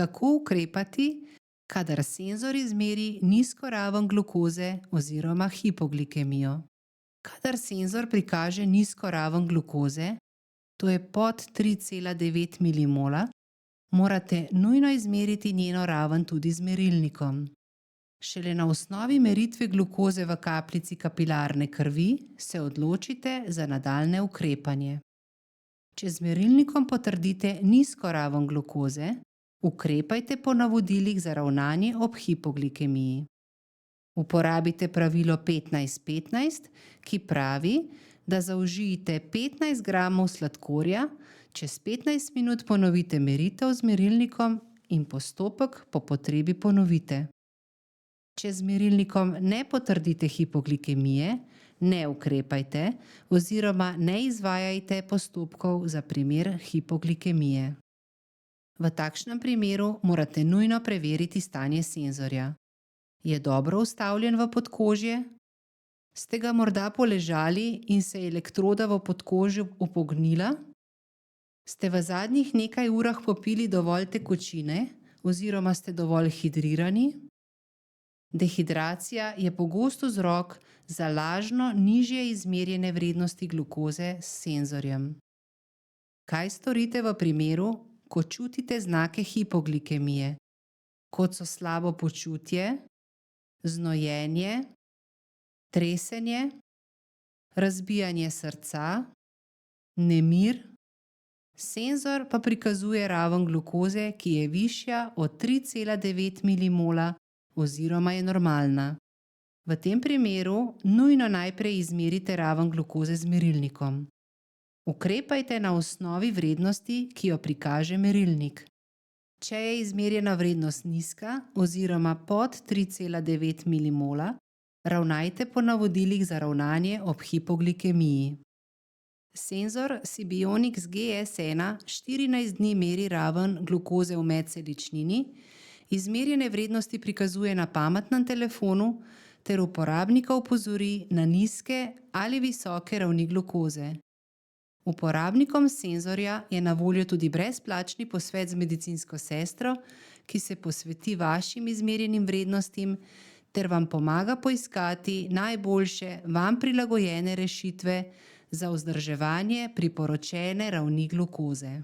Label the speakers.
Speaker 1: Kako ukrepati, kadar senzor izmeri nizko raven glukoze oziroma hipoglikemijo? Kadar senzor prikaže nizko raven glukoze, to je pod 3,9 milimola, morate nujno izmeriti njeno raven tudi z merilnikom. Šele na osnovi meritve glukoze v kapljici kapilarne krvi se odločite za nadaljnje ukrepanje. Če z merilnikom potrdite nizko raven glukoze, ukrepajte po navodilih za ravnanje ob hipoglikemiji. Uporabite pravilo 15-15, ki pravi, da zaužijte 15 gramov sladkorja, čez 15 minut ponovite meritev z merilnikom in postopek po potrebi ponovite. Če z merilnikom ne potrdite hipoglikemije, ne ukrepajte oziroma ne izvajajte postopkov za primer hipoglikemije. V takšnem primeru morate nujno preveriti stanje senzorja. Je dobro vstavljen v podkožje? Ste ga morda poležali in se je elektroda v podkožju upognila? Ste v zadnjih nekaj urah popili dovolj tekočine oziroma ste dovolj hidrirani? Dehidracija je pogost vzrok za lažno nižje izmerjene vrednosti glukoze s senzorjem. Kaj storite v primeru, ko čutite znake hipoglikemije, kot so slabo počutje, znojenje, tresenje, razbijanje srca, nemir? Senzor pa prikazuje raven glukoze, ki je višja od 3,9 milimola oziroma je normalna. V tem primeru nujno najprej izmerite raven glukoze z merilnikom. Ukrepajte na osnovi vrednosti, ki jo prikaže merilnik. Če je izmerjena vrednost nizka oziroma pod 3,9 milimola, ravnajte po navodilih za ravnanje ob hipoglikemiji. Senzor Sibionic GS1 14 dni meri raven glukoze v medceličnini, izmerjene vrednosti prikazuje na pametnem telefonu ter uporabnika opozori na nizke ali visoke ravni glukoze. Uporabnikom senzorja je na voljo tudi brezplačni posvet z medicinsko sestro, ki se posveti vašim izmerjenim vrednostim ter vam pomaga poiskati najboljše vam prilagojene rešitve za vzdrževanje priporočene ravni glukoze.